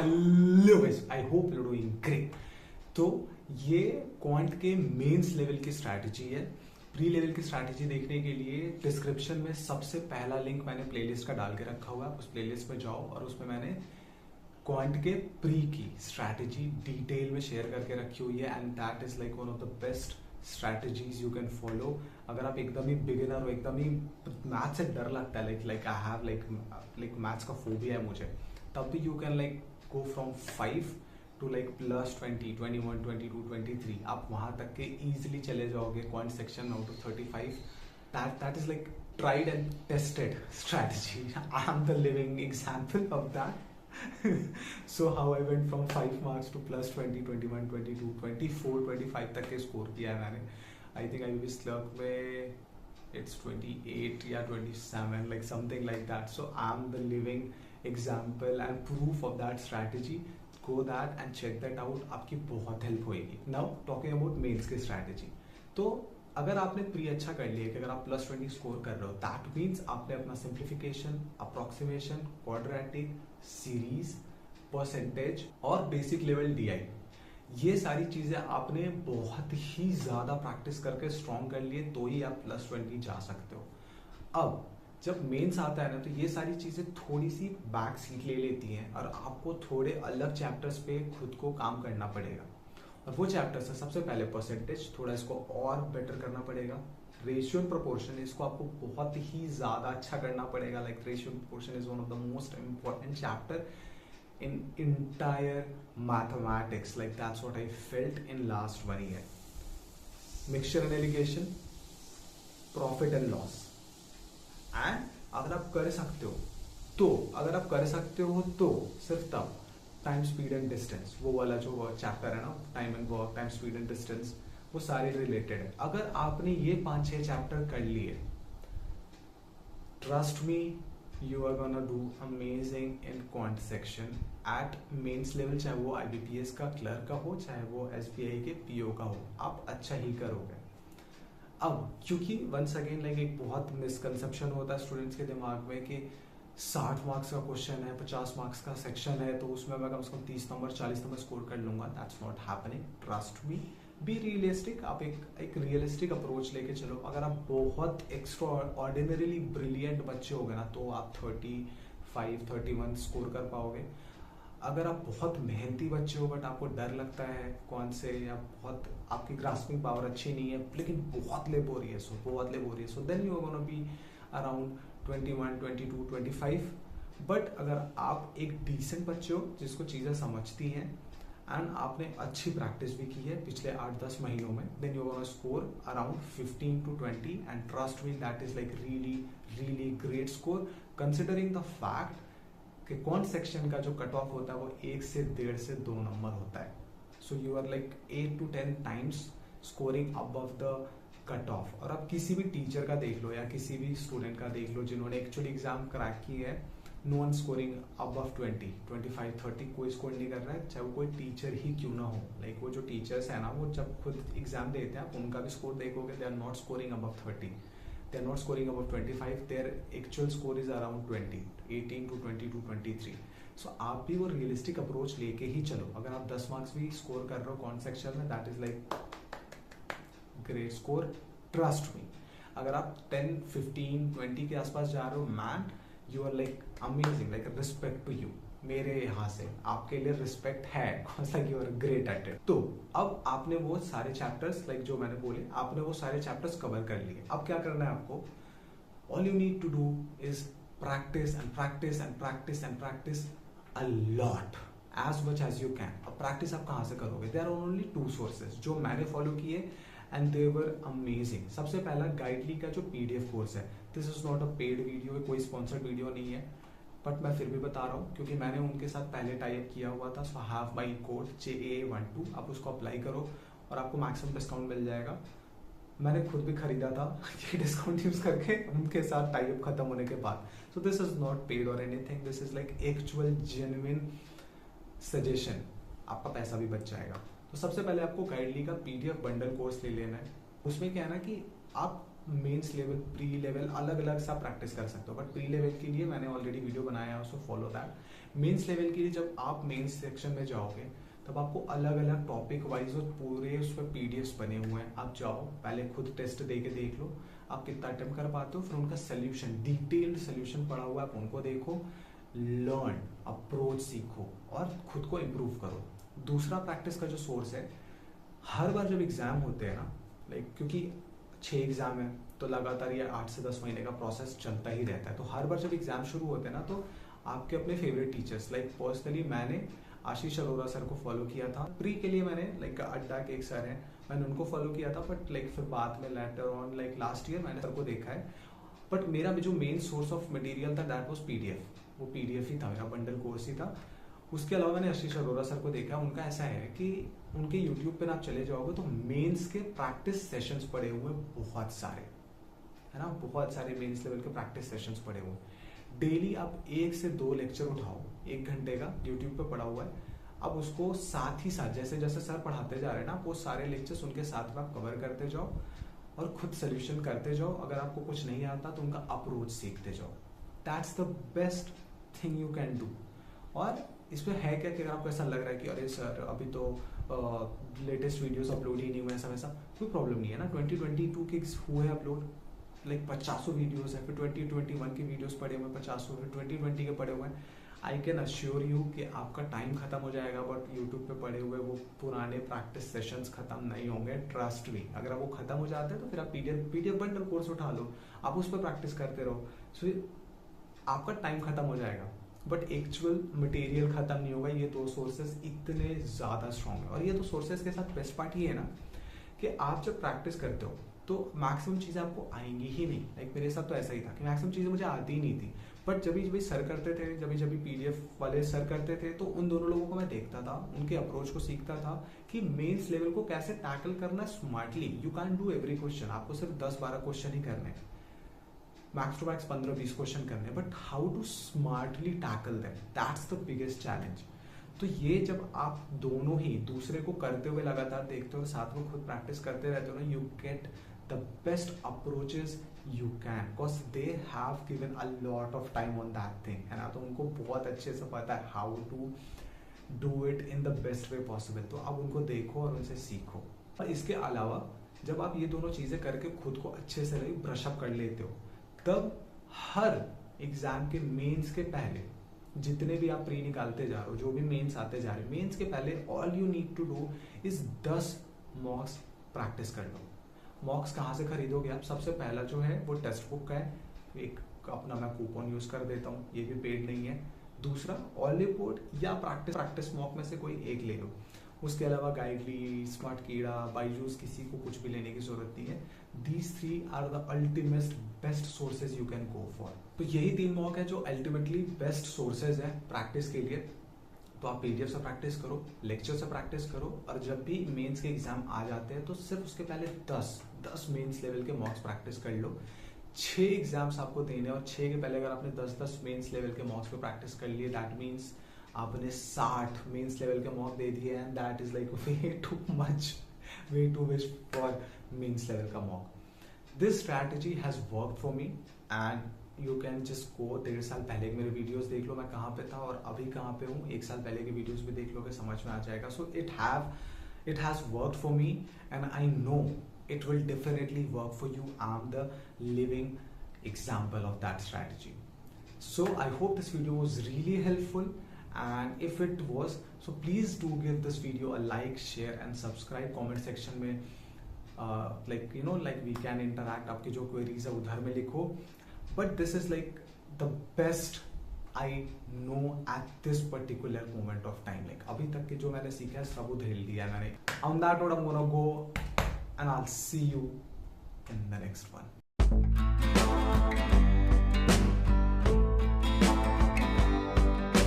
Hello guys, I hope you are doing great. तो ये quant के मेंस लेवल की स्ट्रैटेजी है। प्री लेवल की स्ट्रैटेजी देखने के लिए डिस्क्रिप्शन में सबसे पहला लिंक मैंने प्लेलिस्ट का डाल के रखा हुआ है, उस प्लेलिस्ट में जाओ और उसमें मैंने क्वांट के प्री की स्ट्रैटेजी डिटेल में शेयर करके रखी हुई है and that is like one of the best strategies you can follow. अगर आप एकदम ही बिगिनर हो, एकदम ही मैथ्स से डर लगता है, like I have like maths का फोबिया है मुझे, तब भी you can like go from 5 to like plus 20, 21, 22, 23. आप वहां तक के easily चले जाओगे quant section now to 35. That is like tried and tested strategy. I am the living example of that. So how I went from 5 marks to plus 20, 21, 22, 24, 25 तक के score किया है मैंने. I think I was clerk में it's 28 या 27, like something like that. So I am the living example and proof of that strategy. Go that and check that out. आपकी बहुत help होएगी. Now talking about मेंस की strategy, तो अगर आपने pre अच्छा कर लिया कि अगर आप प्लस 20 स्कोर कर रहे हो, दैट मीन्स आपने अपना simplification, approximation, quadratic, series, percentage और बेसिक लेवल DI, ये सारी चीजें आपने बहुत ही ज्यादा प्रैक्टिस करके स्ट्रॉन्ग कर लिए तो ही आप प्लस 20 जा सकते हो. अब जब मेंस आता है ना, तो ये सारी चीजें थोड़ी सी बैक सीट ले लेती हैं और आपको थोड़े अलग चैप्टर्स पे खुद को काम करना पड़ेगा. और वो चैप्टर्स है सबसे पहले परसेंटेज, थोड़ा इसको और बेटर करना पड़ेगा. रेशियो एंड प्रोपोर्शन, इसको आपको बहुत ही ज्यादा अच्छा करना पड़ेगा. Like ratio and proportion is one of the most important chapter in entire mathematics. Like that's what I felt in last 1 year. Mixture and allocation, profit and loss. And अगर आप कर सकते हो तो सिर्फ तब टाइम, स्पीड एंड डिस्टेंस, वो वाला जो चैप्टर है ना, time and work, time, speed and distance, वो सारे रिलेटेड है. अगर आपने ये 5-6 चैप्टर कर लिए, trust me, you are gonna do amazing in quant section at mains level. चाहे वो IBPS का क्लर्क का हो, चाहे वो SBI के PO का हो, आप अच्छा ही करोगे. अब क्योंकि वंस अगेन लाइक एक बहुत मिसकंसेप्शन होता है स्टूडेंट्स के दिमाग में कि 60 मार्क्स का क्वेश्चन है, 50 मार्क्स का सेक्शन है, तो उसमें मैं कम से कम 30 नंबर 40 नंबर स्कोर कर लूंगा. That's not happening. Trust me, be realistic. आप एक रियलिस्टिक अप्रोच लेके चलो. अगर आप बहुत एक्स्ट्रा ऑर्डिनरीली ब्रिलियंट बच्चे हो गए ना, तो आप 35, 31 स्कोर कर पाओगे. अगर आप बहुत मेहनती बच्चे हो बट आपको डर लगता है कौन से, या बहुत आपकी ग्रास्पिंग पावर अच्छी नहीं है लेकिन बहुत लेबोरियस हो, so then you are gonna be around 21, 22, 25. But अगर आप एक डिसेंट बच्चे हो जिसको चीजें समझती हैं एंड आपने अच्छी प्रैक्टिस भी की है पिछले 8-10 महीनों में, then you gonna score around 15 to 20 and trust me, that is like really great score considering the fact कि कौन सेक्शन का जो कट ऑफ होता है वो 1 से 1.5 से 2 नंबर होता है. So you are like 8 to 10 times scoring above the cut off. और आप किसी भी टीचर का देख लो या किसी भी स्टूडेंट का देख लो जिन्होंने एक्चुअली एग्जाम क्रैक की है, नो वन स्कोरिंग अबव 20, 25, 30, कोई स्कोर नहीं कर रहा है, चाहे वो कोई टीचर ही क्यों ना हो. लाइक वो जो टीचर्स है ना, वो जब खुद एग्जाम देते हैं आप उनका भी स्कोर देखोगे, they are not scoring above 30, they are not scoring above 25, their actual score is around 20, 18 to 22, 23. So आप भी वो रियलिस्टिक अप्रोच लेके ही चलो. अगर आप 10 मार्क्स भी स्कोर कर रहे हो कौन सेक्शन में, that is like great score, trust me. अगर आप 10, 15, 20 के आसपास जा रहे हो, man you are like amazing, like respect to you. मेरे यहाँ से आपके लिए रिस्पेक्ट है, like you are great at it. तो अब आपने वो सारे चैप्टर्स, लाइक जो मैंने बोले, आपने वो सारे चैप्टर्स कवर कर लिए. अब क्या करना है आपको? All you need to do is practice and practice and practice and practice a lot, as much as you can. अब प्रैक्टिस आप कहाँ से करोगे? देयर आर ओनली 2 सोर्सेज जो मैंने फॉलो किए एंड दे वर अमेजिंग. सबसे पहला गाइडली का जो PDF कोर्स है, this is not a paid video, कोई स्पॉन्सर्ड वीडियो नहीं है, बट मैं फिर भी बता रहा हूँ क्योंकि मैंने उनके साथ पहले टाइप किया हुआ था. So have my code JAA12, आप उसको अप्लाई करो और आपको मैक्सिमम डिस्काउंट मिल जाएगा. मैंने खुद भी खरीदा था ये डिस्काउंट यूज करके उनके साथ टाइप खत्म होने के बाद. So this is not paid or anything, this is like actual genuine suggestion. आपका पैसा भी बच जाएगा. तो सबसे पहले आपको गाइडली का PDF बंडल कोर्स ले लेना है. उसमें क्या है ना कि आप मेंस लेवल, प्री लेवल, अलग अलग सा प्रैक्टिस कर सकते हो, बट प्री लेवल के लिए मैंने ऑलरेडी वीडियो बनाया है, so follow that. Mains level के लिए जब आप मेंस सेक्शन में जाओगे तब आपको अलग अलग टॉपिक वाइज और पूरे उस पर पीडीएफ्स बने हुए हैं। आप जाओ, पहले खुद टेस्ट दे के देख लो आप कितना अटेम्प्ट कर पाते हो, फिर उनका सोल्यूशन, डिटेल्ड सोल्यूशन पड़ा हुआ है, आप उनको देखो, लर्न, अप्रोच सीखो और खुद को इम्प्रूव करो। दूसरा प्रैक्टिस का जो सोर्स है, हर बार जब एग्जाम होते हैं ना, लाइक क्योंकि 6 एग्जाम है तो लगातार ये 8 से 10 महीने का प्रोसेस चलता ही रहता है, तो हर बार जब एग्जाम शुरू होते हैं ना, तो आपके अपने फेवरेट टीचर्स, लाइक पर्सनली मैंने आशीष अरोरा सर को फॉलो किया था। प्री के लिए मैंने लाइक अड्डा के एक सर हैं, मैंने उनको फॉलो किया था, बट लाइक फिर बाद में later on like last year मैंने सर को देखा है। बट मेरा जो मेन सोर्स ऑफ मटेरियल था दैट वाज पीडीएफ, वो पीडीएफ ही था, मेरा बंडल कोर्स ही था। उसके अलावा मैंने आशीष अरोरा सर को देखा, उनका ऐसा है कि उनके यूट्यूब पे आप चले जाओगे तो मेंस के प्रैक्टिस सेशंस पड़े हुए बहुत सारे, है ना, बहुत सारे मेंस लेवल के प्रैक्टिस सेशंस पड़े हुए। डेली आप 1 से 2 लेक्चर उठाओ, 1 घंटे का यूट्यूब पे पड़ा हुआ है। अब उसको साथ ही साथ जैसे जैसे सर पढ़ाते जा रहे हैं ना, वो सारे लेक्चर्स उनके साथ में आप कवर करते जाओ और खुद सोल्यूशन करते जाओ। अगर आपको कुछ नहीं आता तो उनका अप्रोच सीखते जाओ। That's the best thing you can do. और इसमें है क्या कि अगर आपको ऐसा लग रहा है कि अरे सर अभी तो लेटेस्ट वीडियोस अपलोड ही नहीं हुए, ऐसा वैसा, कोई प्रॉब्लम नहीं है ना। 2022 के हुए अपलोड, लाइक 50 वीडियोस है, फिर 2021 के वीडियोस पड़े हुए 50, फिर 2020 के पड़े हुए हैं। आई कैन अश्योर यू कि आपका टाइम खत्म हो जाएगा, बट यूट्यूब पे पड़े हुए वो पुराने प्रैक्टिस सेशंस खत्म नहीं होंगे, ट्रस्ट मी। अगर वो खत्म हो जाते हैं तो फिर आप पीडीएफ बंडल कोर्स उठा लो, आप उस पर प्रैक्टिस करते रहो, सो आपका टाइम खत्म हो जाएगा, बट एक्चुअल मटेरियल खत्म नहीं होगा। ये 2 सोर्सेज इतने ज्यादा स्ट्रॉन्ग है। और ये 2 सोर्सेज के साथ बेस्ट पार्ट ये है ना कि आप जब प्रैक्टिस करते हो तो मैक्सिमम चीजें आपको आएंगी ही नहीं। लाइक मेरे साथ तो ऐसा ही था कि मैक्सिमम चीजें मुझे आती ही नहीं थी, बट जब भी सर करते थे, जब भी पीडीएफ वाले सर करते थे, तो उन दोनों लोगों को मैं देखता था, उनके अप्रोच को सीखता था कि मेंस लेवल को कैसे टैकल करना smartly. You can do every question, आपको सिर्फ 10-12 क्वेश्चन ही करने हैं, मैक्स टू मैक्स 15-20 क्वेश्चन करने, but how to smartly tackle them, that's the biggest challenge. तो ये जब आप दोनों ही दूसरे को करते हुए लगातार देखते हो, साथ में खुद प्रैक्टिस करते रहते हो ना, you get the best approaches you can, because they have given a lot of time on that thing, है ना। तो उनको बहुत अच्छे से पता है how to do it in the best way possible. तो अब उनको देखो और उनसे सीखो। और इसके अलावा जब आप ये दोनों चीजें करके खुद को अच्छे से ब्रशअप कर लेते हो, तब हर एग्जाम के मेंस के पहले जितने भी आप प्री निकालते जा रहे हो, जो भी मेंस आते जा रहे हो, मेंस के पहले all you need to do is 10 mocks practice कर लो। मॉक्स कहाँ से खरीदोगे आप? सबसे पहला जो है वो टेक्स्ट बुक का है, एक अपना मैं कूपन यूज कर देता हूँ, ये भी पेड नहीं है। दूसरा ऑलिव बोर्ड या प्रैक्टिस मॉक में से कोई एक ले लो। उसके अलावा गाइडली, स्मार्ट कीड़ा, बायजूस, किसी को कुछ भी लेने की जरूरत नहीं है। These 3 are the ultimate best sources you can go for. तो यही 3 मॉक है जो अल्टीमेटली बेस्ट सोर्सेज है प्रैक्टिस के लिए। तो आप पीडीएफ से प्रैक्टिस करो, लेक्चर से प्रैक्टिस करो, और जब भी मेंस के एग्जाम आ जाते हैं तो सिर्फ उसके पहले 10 मेंस लेवल के मॉक्स प्रैक्टिस कर लो। 6 एग्जाम्स आपको देने, और 6 के पहले अगर आपने 10 मेंस लेवल के मॉक्स पे प्रैक्टिस कर लिए, दैट मीन्स आपने 60 मेंस लेवल के मॉक दे दिए, and that is like way too much, way too much for mains level का mock. This strategy has worked for me, and you can just go 1.5 साल पहले के मेरे वीडियोस देख लो, मैं कहाँ पे था और अभी कहाँ पे हूँ। 1 साल पहले के वीडियोस भी देख लोगे, समझ में आ जाएगा। So it has worked for me, and I know it will definitely work for you. I'm the living example of that strategy. So I hope this video was really helpful, and if it was, so please do give this video a like, share and subscribe. Comment section में like you know, like we can interact. आपकी जो queries है उधर में लिखो, but this is like the best I know at this particular moment of time. Like अभी तक के जो मैंने सीखा है सब उधर लिया मैंने. On that note, I'm gonna go, and I'll see you in the next one.